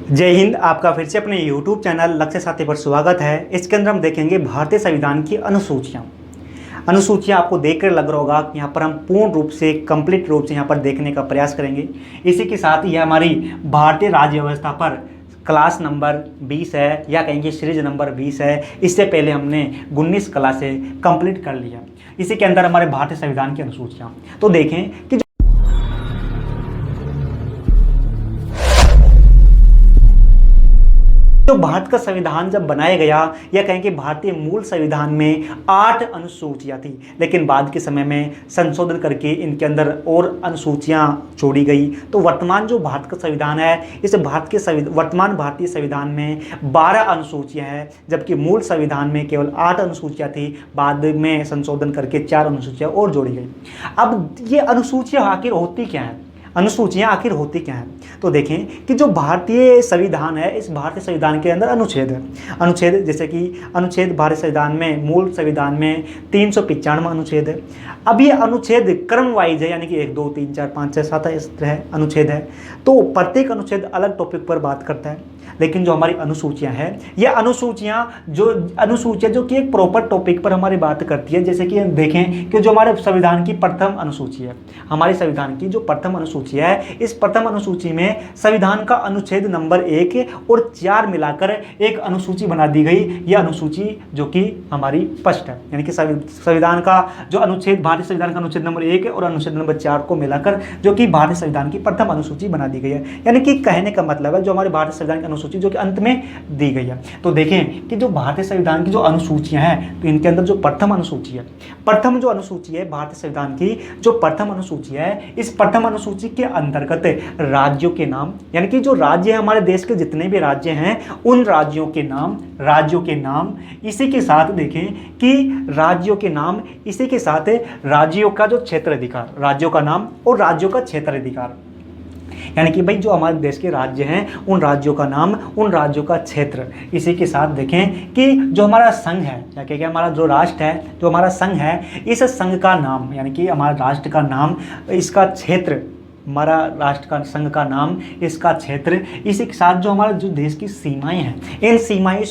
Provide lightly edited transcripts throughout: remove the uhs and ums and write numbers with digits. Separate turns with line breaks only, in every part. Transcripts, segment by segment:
जय हिंद। आपका फिर से अपने YouTube चैनल लक्ष्य साथी पर स्वागत है। इसके अंदर हम देखेंगे भारतीय संविधान की अनुसूचियाँ आपको देखकर लग रहा होगा कि यहाँ पर हम पूर्ण रूप से कंप्लीट रूप से यहाँ पर देखने का प्रयास करेंगे। इसी के साथ ये हमारी भारतीय राज्य व्यवस्था पर क्लास नंबर 20 है या कहेंगे सीरीज नंबर 20 है। इससे पहले हमने 19 क्लासें कंप्लीट कर लिया। इसी के अंदर हमारे भारतीय संविधान की अनुसूचियाँ तो देखें कि तो भारत का संविधान जब बनाया गया या कहें कि भारतीय मूल संविधान में 8 अनुसूचियाँ थी, लेकिन बाद के समय में संशोधन करके इनके अंदर और अनुसूचियाँ जोड़ी गई। तो वर्तमान जो भारत का संविधान है, इस वर्तमान भारतीय संविधान में 12 अनुसूचियाँ हैं, जबकि मूल संविधान में केवल 8 अनुसूचियाँ थी। बाद में संशोधन करके 4 अनुसूचियाँ और जोड़ी गई। अब ये अनुसूचियाँ आखिर होती क्या हैं? अनुसूचियाँ आखिर होती क्या हैं? तो देखें कि जो भारतीय संविधान है, इस भारतीय संविधान के अंदर अनुच्छेद है। अनुच्छेद जैसे कि अनुच्छेद भारतीय संविधान में, मूल संविधान में 395 अनुच्छेद है। अब ये अनुच्छेद क्रम वाइज है, यानी कि 1 2 3 4 5 6 7 इस तरह अनुच्छेद है। तो प्रत्येक अनुच्छेद अलग टॉपिक पर बात करता है। लेकिन जो हमारी अनुसूचियाँ हैं, ये अनुसूचियाँ जो कि एक प्रॉपर टॉपिक पर हमारी बात करती है। जैसे कि देखें कि जो हमारे संविधान की प्रथम अनुसूची है, हमारे संविधान की जो प्रथम अनुसूची है, इस प्रथम अनुसूची में संविधान का अनुच्छेद नंबर 1 और 4 मिलाकर एक अनुसूची बना दी गई। यह अनुसूची जो कि हमारी स्पष्ट है, यानी कि संविधान का जो अनुच्छेद, भारतीय संविधान का अनुच्छेद नंबर 1 और अनुच्छेद नंबर 4 को मिलाकर जो कि भारतीय संविधान की प्रथम अनुसूची बना दी गई है। यानी कि कहने का मतलब है जो हमारे भारतीय संविधान की अनुसूची जो कि अंत में दी गई है। तो देखें कि जो भारतीय संविधान की जो अनुसूचियां हैं, तो इनके अंदर जो प्रथम अनुसूची है, प्रथम जो अनुसूची है भारतीय संविधान की, जो प्रथम अनुसूची है, इस प्रथम अनुसूची के अंतर्गत राज्यों के नाम, यानी कि जो राज्य है हमारे देश के जितने भी राज्य हैं, उन राज्यों के नाम, इसी के साथ देखें कि राज्यों के नाम, इसी के साथ राज्यों का जो क्षेत्राधिकार, राज्यों का नाम और राज्यों का क्षेत्राधिकार, यानी कि भाई जो हमारे देश के राज्य हैं, उन राज्यों का नाम, उन राज्यों का क्षेत्र। इसी के साथ देखें कि जो हमारा संघ है, या कि हमारा जो राष्ट्र है, जो हमारा संघ है, इस संघ का नाम, यानी कि हमारे राष्ट्र का नाम, इसका क्षेत्र, हमारा राष्ट्र का संघ का नाम, इसका क्षेत्र, इसी के साथ जो हमारा जो देश की सीमाएं हैं, इन सीमाओं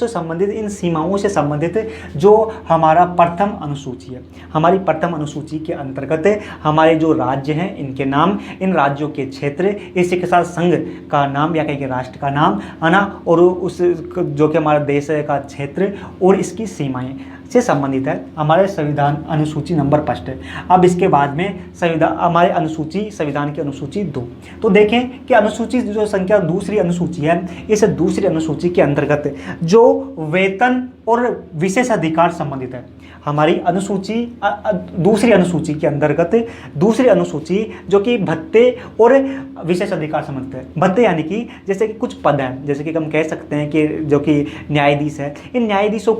से संबंधित जो हमारा प्रथम अनुसूची है, हमारी प्रथम अनुसूची के अंतर्गत हमारे जो राज्य हैं, इनके नाम, इन राज्यों के क्षेत्र, इसी के साथ संघ का नाम या कहीं राष्ट्र का नाम है ना, और उस जो कि हमारा देश का क्षेत्र और इसकी सीमाएं से संबंधित है हमारे संविधान अनुसूची नंबर 1 है। अब इसके बाद में हमारे संविधान की अनुसूची 2। तो देखें कि अनुसूची जो संख्या दूसरी अनुसूची है, इस दूसरी अनुसूची के अंतर्गत जो वेतन और विशेष अधिकार संबंधित है, हमारी अनुसूची दूसरी अनुसूची के अंतर्गत दूसरी अनुसूची जो कि भत्ते और विशेष अधिकार संबंधित है। भत्ते यानी कि जैसे कि कुछ पद हैं, जैसे कि हम कह सकते हैं कि जो कि न्यायाधीश है, इन न्यायाधीशों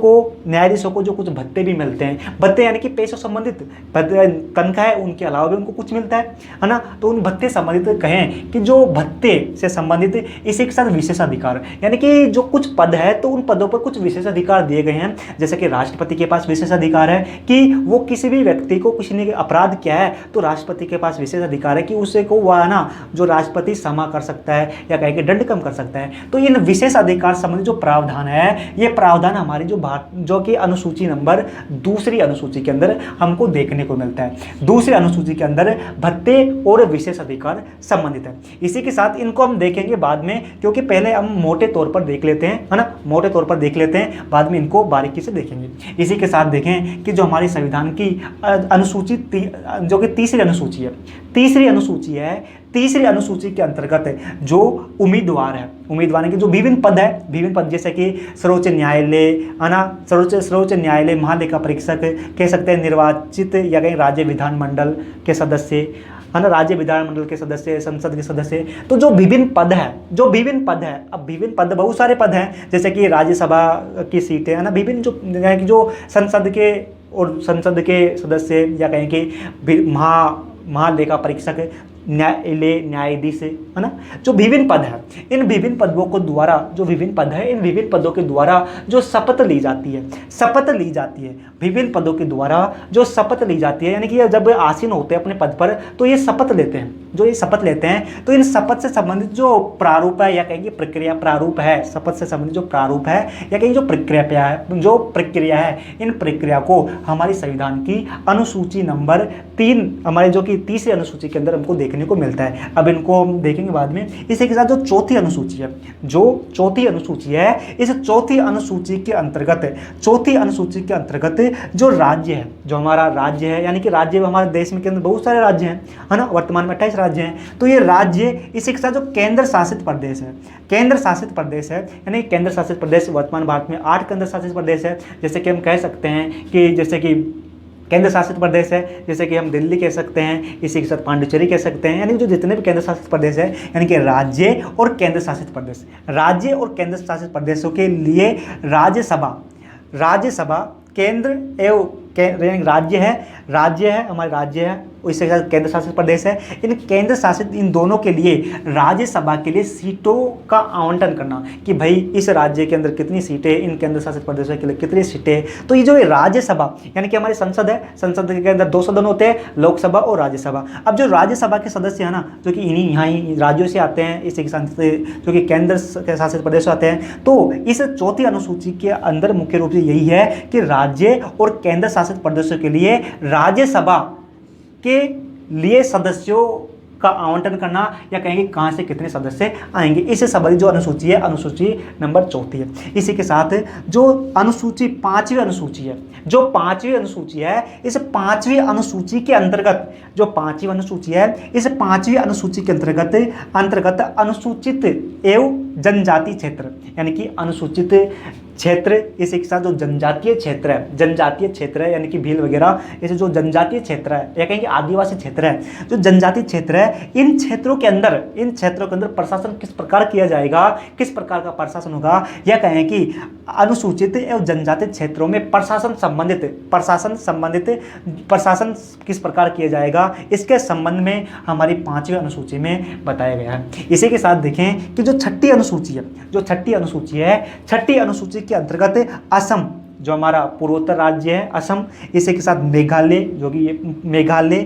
को जो कुछ भत्ते भी मिलते हैं, भत्ते यानी कि पैसों संबंधित तनख्वाह है, उनके अलावा भी उनको कुछ मिलता है ना। तो उन भत्ते संबंधित कहें कि जो भत्ते से संबंधित, इसी के साथ विशेष अधिकार, यानी कि जो कुछ पद है तो उन पदों पर कुछ विशेष अधिकार दिए गए हैं। जैसे कि राष्ट्रपति के पास विशेष अधिकार है कि वो किसी भी व्यक्ति को, किसी ने अपराध किया है तो राष्ट्रपति के पास विशेष अधिकार है कि उसे को वह ना जो राष्ट्रपति क्षमा कर सकता है या कहीं के दंड कम कर सकता है। तो इन विशेष अधिकार संबंधी जो प्रावधान है, ये प्रावधान हमारी जो कि अनुसूची नंबर दूसरी अनुसूची के अंदर हमको देखने को मिलता है। दूसरी अनुसूची के अंदर भत्ते और विशेष अधिकार संबंधित है। इसी के साथ इनको हम देखेंगे बाद में, क्योंकि पहले हम मोटे तौर पर देख लेते हैं, है ना, मोटे तौर पर देख लेते हैं, बाद में इनको बारीकी से देखेंगे। इसी के साथ देखें कि जो हमारी संविधान की अनुसूची जो कि तीसरी अनुसूची है, तीसरी अनुसूची के अंतर्गत जो उम्मीदवार के जो विभिन्न पद जैसे कि सर्वोच्च न्यायालय, है ना, सर्वोच्च न्यायालय, महालेखा परीक्षक, कह सकते हैं निर्वाचित या कहीं राज्य विधानमंडल के सदस्य, है ना, राज्य विधानमंडल के सदस्य, संसद के सदस्य। तो जो विभिन्न पद है, अब विभिन्न पद, बहुत सारे पद हैं, जैसे कि राज्यसभा की सीटें, है ना, विभिन्न जो संसद के सदस्य या कहें कि महालेखा परीक्षक, न्यायालय न्यायाधीश, है ना, जो विभिन्न पद है, इन विभिन्न पदों को द्वारा, जो विभिन्न पद है इन विभिन्न पदों के द्वारा जो शपथ ली जाती है, शपथ ली जाती है, विभिन्न पदों के द्वारा जो शपथ ली जाती है, यानी कि जब आसीन होते हैं अपने पद पर तो ये शपथ लेते हैं, जो ये शपथ लेते हैं तो इन शपथ से संबंधित जो प्रारूप है या कहेंगे प्रक्रिया, प्रारूप है, शपथ से संबंधित जो प्रारूप है या कहेंगे जो प्रक्रिया है, इन प्रक्रिया को हमारी संविधान की अनुसूची नंबर 3, हमारे जो कि तीसरी अनुसूची के अंदर हमको देखने को मिलता है। अब इनको हम देखेंगे बाद में। इसी के साथ जो चौथी अनुसूची है, जो चौथी अनुसूची है, इस चौथी अनुसूची के अंतर्गत, चौथी अनुसूची के अंतर्गत जो राज्य है, जो हमारा राज्य है, यानी कि राज्य हमारे देश में के अंदर बहुत सारे राज्य हैं, है ना, वर्तमान में 28 राज्य हैं, तो ये राज्य, इसी के साथ जो केंद्र शासित प्रदेश है, केंद्र शासित प्रदेश है, यानी केंद्र शासित प्रदेश वर्तमान भारत में 8 केंद्र शासित प्रदेश है। जैसे कि हम कह सकते हैं कि जैसे कि केंद्र शासित प्रदेश है, जैसे कि हम दिल्ली कह सकते हैं, इसी के साथ पांडिचेरी कह सकते हैं, यानी जो जितने भी केंद्र शासित प्रदेश है, यानी कि राज्य और केंद्र शासित प्रदेश, राज्य और केंद्र शासित प्रदेशों के लिए राज्यसभा केंद्र एवं राज्य है हमारे राज्य है, इसके साथ केंद्र शासित प्रदेश है, इन केंद्र शासित इन दोनों के लिए राज्यसभा के लिए सीटों का आवंटन करना कि भाई इस राज्य के अंदर कितनी सीटें, इन केंद्र शासित प्रदेशों के लिए कितनी सीटें। तो ये जो राज्यसभा यानी कि हमारी संसद है, संसद के अंदर 2 सदन होते हैं, लोकसभा और राज्यसभा। अब जो राज्यसभा के सदस्य है ना, जो कि यहाँ ही राज्यों से आते हैं, इसी के साथ जो कि केंद्र शासित प्रदेश से आते हैं, तो इस चौथी अनुसूची के अंदर मुख्य रूप से यही है कि राज्य और केंद्र शासित प्रदेशों के लिए राज्यसभा के लिए सदस्यों का आवंटन करना, या कहेंगे कहां से कितने सदस्य आएंगे, इससे संबंधित जो अनुसूची है, अनुसूची नंबर 4 है। इसी के साथ जो अनुसूची 5वीं अनुसूची है, जो 5वीं अनुसूची है, इस 5वीं अनुसूची के अंतर्गत, जो 5वीं अनुसूची है, इस 5वीं अनुसूची के अंतर्गत अनुसूचित एवं जनजाति क्षेत्र, यानी कि अनुसूचित क्षेत्र, इसी के साथ जो जनजातीय क्षेत्र है, यानी कि भील वगैरह, ऐसे जो जनजातीय क्षेत्र है या कहेंगे आदिवासी क्षेत्र है, जो जनजातीय क्षेत्र है, इन क्षेत्रों के अंदर प्रशासन किस प्रकार किया जाएगा, किस प्रकार का प्रशासन होगा, या कहें कि अनुसूचित एवं जनजातीय क्षेत्रों में प्रशासन किस प्रकार किया जाएगा, इसके संबंध में हमारी 5वीं अनुसूची में बताया गया है। इसी के साथ देखें कि जो 6ठी अनुसूची है, 6ठी अनुसूची के अंतर्गत असम, जो हमारा पूर्वोत्तर राज्य है असम, इसी के साथ मेघालय, जो कि मेघालय,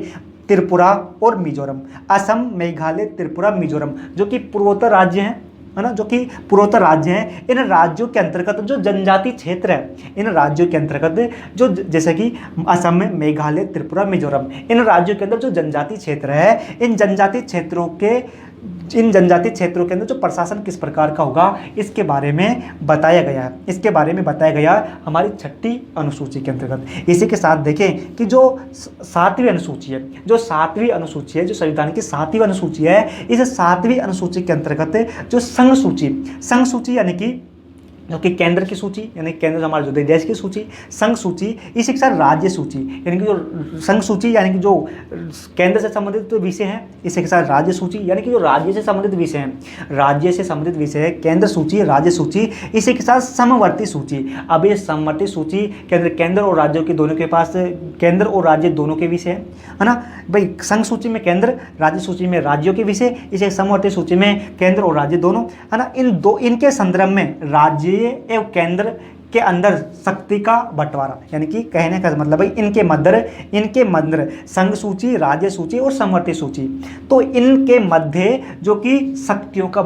त्रिपुरा और मिजोरम, असम, मेघालय, त्रिपुरा, मिजोरम, जो कि पूर्वोत्तर राज्य हैं, है ना, जो कि पूर्वोत्तर राज्य हैं। इन राज्यों के अंतर्गत जो जनजातीय क्षेत्र है, इन राज्यों के अंतर्गत जो जैसे कि असम में मेघालय, त्रिपुरा, मिजोरम, इन राज्यों के अंदर जो जनजातीय क्षेत्र है, इन जनजातीय क्षेत्रों के अंदर जो प्रशासन किस प्रकार का होगा, इसके बारे में बताया गया हमारी 6ठी अनुसूची के अंतर्गत। इसी के साथ देखें कि जो 7वीं अनुसूची है, जो संविधान की 7वीं अनुसूची है, इस 7वीं अनुसूची के अंतर्गत जो संघ सूची यानी कि जो कि केंद्र की सूची, यानी केंद्र हमारे जो देश की सूची, संघ सूची, इसी के साथ राज्य सूची, यानी कि जो संघ सूची यानी कि जो केंद्र से संबंधित विषय हैं, इसी के साथ राज्य सूची यानी कि जो राज्य से संबंधित विषय है, केंद्र सूची, राज्य सूची, इसी के साथ समवर्ती सूची। अब ये समवर्ती सूची केंद्र और राज्यों के दोनों के पास, केंद्र और राज्य दोनों के विषय है ना भाई। संघ सूची में केंद्र, राज्य सूची में राज्यों के विषय, इसे समवर्ती सूची में केंद्र और राज्य दोनों, है ना। इनके संदर्भ में राज्य एवं केंद्र के अंदर शक्ति का बंटवारा, यानी कि कहने का मतलब भाई इनके मध्य संघ सूची, राज्य सूची और समवर्ती सूची, तो इनके मध्य जो कि शक्तियों का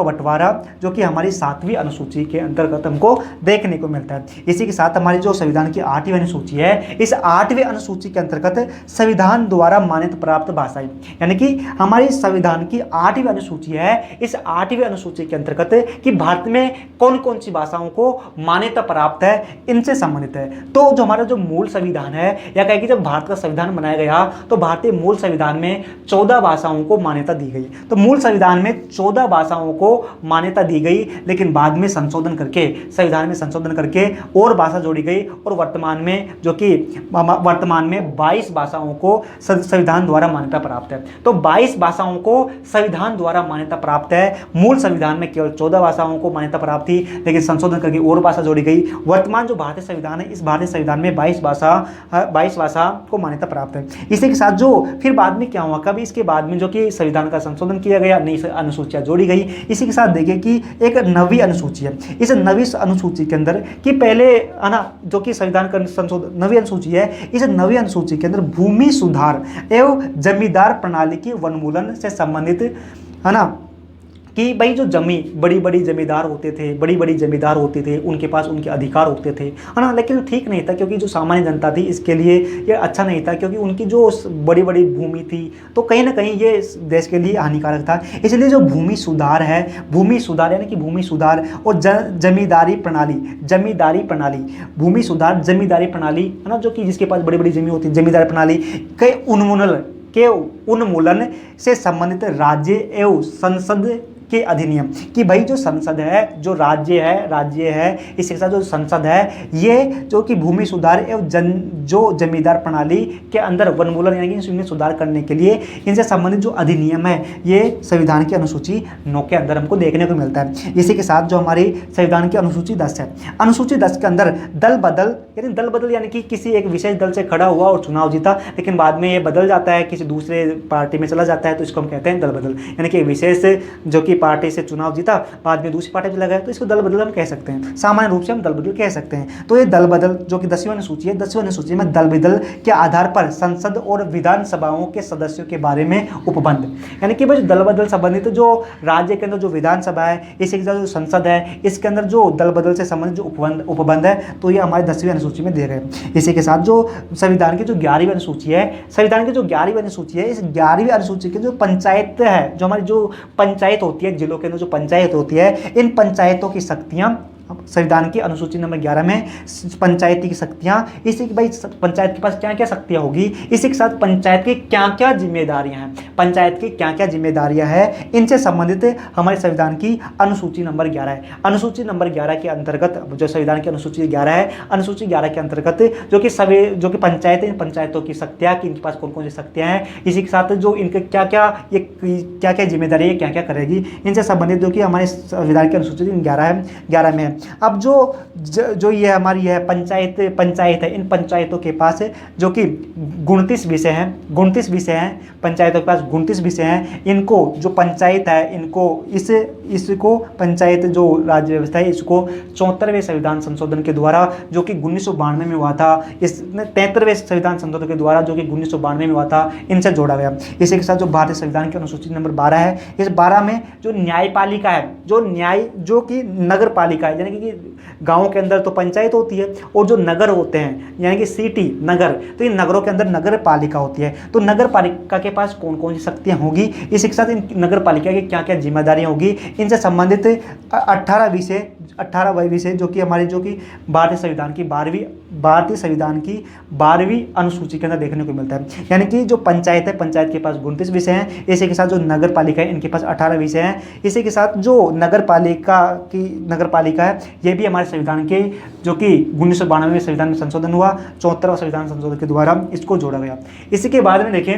बंटवारा जो कि हमारी 7वीं अनुसूची के अंतर्गत हमको देखने को मिलता है। इसी के साथ हमारी जो संविधान की 8वीं अनुसूची है, इस 8वीं अनुसूची के अंतर्गत संविधान द्वारा मान्यता प्राप्त भाषाएं, यानी कि हमारी संविधान की 8वीं अनुसूची है, इस 8वीं अनुसूची के अंतर्गत कि भारत में कौन कौन सी भाषाओं को मान्यता प्राप्त है, इनसे संबंधित है। तो जो हमारा जो मूल संविधान है, या कहें कि जब भारत का संविधान बनाया गया तो भारतीय मूल संविधान में 14 भाषाओं को मान्यता दी गई। तो मूल संविधान में 14 भाषाओं को मान्यता दी गई, लेकिन बाद में संविधान में संशोधन करके और भाषा जोड़ी गई, और वर्तमान में 22 भाषाओं को संविधान द्वारा मान्यता प्राप्त है। तो 22 भाषाओं को संविधान द्वारा मान्यता प्राप्त है। मूल संविधान में केवल 14 भाषाओं को मान्यता प्राप्त थी, लेकिन संशोधन करके और भाषा जोड़ी गई। वर्तमान जो भारतीय संविधान है, इस भारतीय संविधान में 22 भाषा को मान्यता प्राप्त है। इसी के साथ जो फिर बाद में क्या हुआ, कभी इसके बाद में जो कि संविधान का संशोधन किया गया, नई अनुसूचियां जोड़ी गई। इसी के साथ देखिए कि एक नवी अनुसूची है। इस नवी अनुसूची के अंदर कि पहले है ना जो कि संविधान का संशोधन नवी अनुसूची है, इस नवी अनुसूची के अंदर भूमि सुधार एवं जमींदार प्रणाली की वनमूलन से संबंधित है ना कि भाई जो बड़ी बड़ी जमींदार होते थे, बड़ी जमींदार होते थे, उनके पास उनके अधिकार होते थे, है ना, लेकिन ठीक नहीं था क्योंकि जो सामान्य जनता थी इसके लिए ये अच्छा नहीं था क्योंकि उनकी जो बड़ी बड़ी भूमि थी तो कहीं ना कहीं ये देश के लिए हानिकारक था। इसलिए जो भूमि सुधार है, भूमि सुधार यानी कि भूमि सुधार और जमींदारी प्रणाली, भूमि सुधार जमींदारी प्रणाली है ना, जो कि जिसके पास बड़ी बड़ी जमीन होती है, जमींदारी प्रणाली के उन्मूलन से संबंधित राज्य एवं संसद के अधिनियम कि भाई जो संसद है, जो राज्य है, इसके साथ जो संसद है, ये जो कि भूमि सुधार एवं जो जमींदार प्रणाली के अंदर वनमूलन यानी कि इनमें सुधार करने के लिए इनसे संबंधित जो अधिनियम है, ये संविधान की अनुसूची 9 के अंदर हमको देखने को मिलता है। इसी के साथ जो हमारी संविधान की अनुसूची 10 है, अनुसूची 10 के अंदर दल बदल यानी कि किसी एक विशेष दल से खड़ा हुआ और चुनाव जीता, लेकिन बाद में ये बदल जाता है, किसी दूसरे पार्टी में चला जाता है, तो इसको हम कहते हैं दल बदल। यानी कि विशेष जो कि पार्टी से चुनाव जीता, बाद में दूसरी पार्टी में चला गया, तो इसको दल बदल हम कह सकते हैं। सामान्य रूप से हम दल बदल कह सकते हैं। तो ये दल बदल जो कि 10वीं अनुसूची है, 10वीं अनुसूची में दल बदल के आधार पर संसद और विधानसभाओं के सदस्यों के बारे में उपबंध, यानी कि भाई दल बदल संबंधित जो राज्य के अंदर जो विधानसभा है, इसके साथ जो संसद है, इसके अंदर जो दल बदल से संबंधित जो उपबंध है, तो ये हमारे 10वीं अनुसूची में दिए गए। इसी के साथ जो संविधान की जो 11वीं अनुसूची है, संविधान की जो 11वीं अनुसूची है, इस 11वीं अनुसूची की जो पंचायत है, जो हमारी जो पंचायत होती है, जिलों के अंदर जो पंचायत होती है, इन पंचायतों की शक्तियां संविधान की अनुसूची नंबर 11 में पंचायती की शक्तियां, इसी की भाई पंचायत के पास क्या क्या शक्तियां होगी, इसी के साथ पंचायत की क्या क्या जिम्मेदारियां हैं, पंचायत की क्या क्या जिम्मेदारियां हैं, इनसे संबंधित हमारे संविधान की अनुसूची नंबर 11 है। अनुसूची नंबर 11 के अंतर्गत जो संविधान की अनुसूची 11 है, अनुसूची 11 के अंतर्गत जो कि पंचायत, इन पंचायतों की शक्तियां, कि इनके पास कौन कौन सी शक्तियां हैं, इसी के साथ जो इनके क्या क्या जिम्मेदारी है, क्या क्या करेगी, इनसे संबंधित जो कि हमारे संविधान की अनुसूची 11 में है। अब जो ये हमारी है पंचायत है, इन पंचायतों के पास जो कि 29 विषय हैं, पंचायतों के पास 29 विषय हैं। इनको जो पंचायत है, इनको इसको पंचायत जो राज्य व्यवस्था है, इसको 74वें संविधान संशोधन के द्वारा जो कि 1992 में हुआ था, इस 73वें संविधान संशोधन के द्वारा जो कि 1992 में हुआ था, इनसे जोड़ा गया। इसी के साथ जो भारतीय संविधान की अनुसूची नंबर 12 है, इस 12 में जो न्यायपालिका है, जो कि नगर पालिका है, यानी कि गाँव के अंदर तो पंचायत होती है और जो नगर होते हैं यानी कि सिटी नगर, तो इन नगरों के अंदर नगर पालिका होती है। तो नगर पालिका के पास कौन कौन सी शक्तियां होगी, इसी के साथ इन नगर पालिका की क्या क्या जिम्मेदारियां होगी, इनसे संबंधित 18 विषय जो कि हमारी जो कि भारतीय संविधान की 12वीं अनुसूची के अंदर देखने को मिलता है। यानी कि जो पंचायत है, पंचायत के पास 29 विषय हैं, इसी के साथ जो नगर पालिका है, इनके पास 18 विषय हैं। इसी के साथ जो नगर पालिका है, ये भी हमारे संविधान के जो कि 1992 में संविधान में संशोधन हुआ, 74वां संविधान संशोधन के द्वारा इसको जोड़ा गया। इसी के बाद में देखें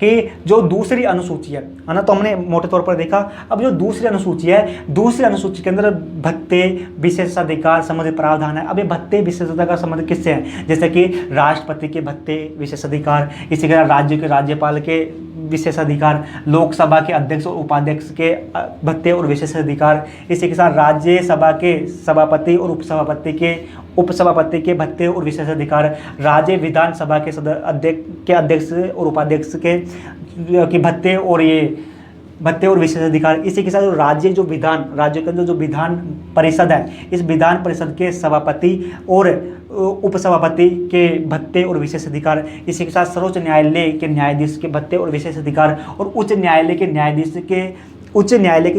कि जो दूसरी अनुसूची है ना, तो हमने मोटे तौर पर देखा। अब जो दूसरी अनुसूची है, दूसरी अनुसूची के अंदर भत्ते, विशेषाधिकार संबंधित प्रावधान है। अब ये भत्ते विशेषाधिकार संबंधित किससे हैं, जैसे कि राष्ट्रपति के भत्ते विशेषाधिकार, इसी के साथ राज्य के राज्यपाल के विशेषाधिकार, लोकसभा के अध्यक्ष और उपाध्यक्ष के भत्ते और विशेषाधिकार, इसी के साथ राज्यसभा के सभापति और उपसभापति के भत्ते और विशेषाधिकार, राज्य विधानसभा के अध्यक्ष और उपाध्यक्ष के भत्ते और विशेषाधिकार, इसी के साथ जो राज्य के अंदर जो विधान परिषद है, इस विधान परिषद के सभापति और उपसभापति के भत्ते और विशेषाधिकार, इसी के साथ सर्वोच्च न्यायालय के न्यायाधीश के भत्ते और विशेषाधिकार, और उच्च न्यायालय के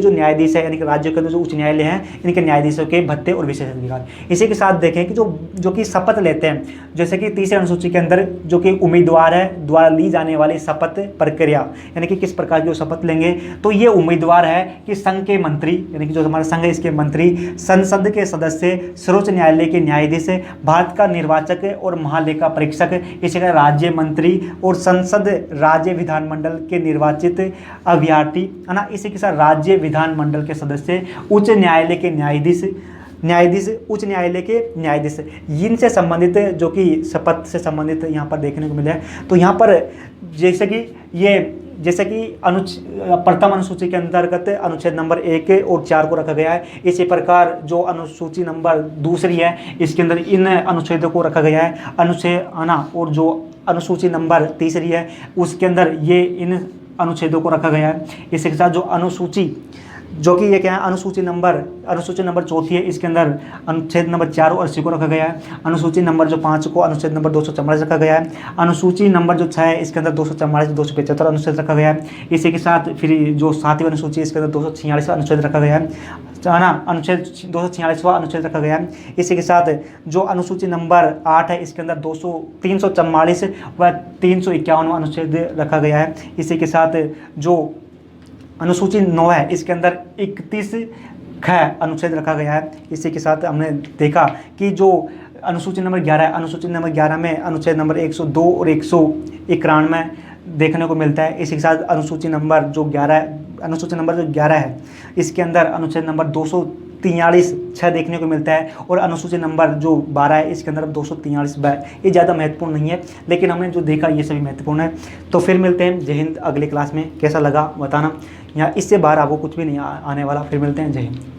जो न्यायाधीश है, यानी कि राज्यों के अंदर जो उच्च न्यायालय हैं, इनके न्यायाधीशों के भत्ते और विशेषाधिकार। इसी के साथ देखें कि जो कि शपथ लेते हैं, जैसे कि तीसरी अनुसूची के अंदर जो कि उम्मीदवार है द्वारा ली जाने वाली शपथ प्रक्रिया, यानी कि किस प्रकार की वो शपथ लेंगे, तो ये उम्मीदवार है कि संघ के मंत्री, यानी कि जो हमारा संघ है इसके मंत्री, संसद के सदस्य, सर्वोच्च न्यायालय के न्यायाधीश, भारत का निर्वाचक और महालेखा परीक्षक, इसी तरह राज्य मंत्री और संसद राज्य विधानमंडल के निर्वाचित अभ्यर्थी है ना। इसी के साथ हमेशा राज्य विधानमंडल के सदस्य, उच्च न्यायालय के न्यायाधीश, उच्च न्यायालय के न्यायाधीश, इनसे संबंधित जो कि शपथ से संबंधित यहाँ पर देखने को मिला है। तो यहाँ पर जैसे कि प्रथम अनुसूची के अंतर्गत अनुच्छेद नंबर 1 और 4 को रखा गया है। इसी प्रकार जो अनुसूची नंबर दूसरी है इसके अंदर इन अनुच्छेदों को रखा गया है, अनुच्छेद आना। और जो अनुसूची नंबर तीसरी है उसके अंदर ये इन अनुच्छेदों को रखा गया है। इसी के साथ जो अनुसूची जो कि ये क्या है, अनुसूची नंबर चौथी है, इसके अंदर अनुच्छेद नंबर 4 और 80 को रखा गया है। अनुसूची नंबर जो 5 को अनुच्छेद नंबर 244 रखा गया है। अनुसूची नंबर जो 6 है इसके अंदर 244 275 अनुच्छेद रखा गया है। इसी के साथ फिर जो 7वीं अनुसूची है इसके अंदर 246 अनुच्छेद रखा गया है ना, अनुच्छेद 246वां अनुच्छेद रखा गया है। इसी के साथ जो अनुसूची नंबर 8 है इसके अंदर 344 व 351 अनुच्छेद रखा गया है। इसी के साथ जो अनुसूची 9 है इसके अंदर 31 ख अनुच्छेद रखा गया है। इसी के साथ हमने देखा कि जो अनुसूची नंबर 11 है, अनुसूची नंबर 11 में अनुच्छेद नंबर 102 और 191 देखने को मिलता है। इसी के साथ अनुसूची नंबर जो 11 है इसके अंदर अनुच्छेद नंबर 243 6 देखने को मिलता है। और अनुसूची नंबर जो 12 है इसके अंदर 243 ब। ये ज़्यादा महत्वपूर्ण नहीं है, लेकिन हमने जो देखा ये सभी महत्वपूर्ण है। तो फिर मिलते हैं। जय हिंद। अगली क्लास में कैसा लगा बताना, यहाँ इससे बाहर आपको कुछ भी नहीं आने वाला। फिर मिलते हैं। जय हिंद।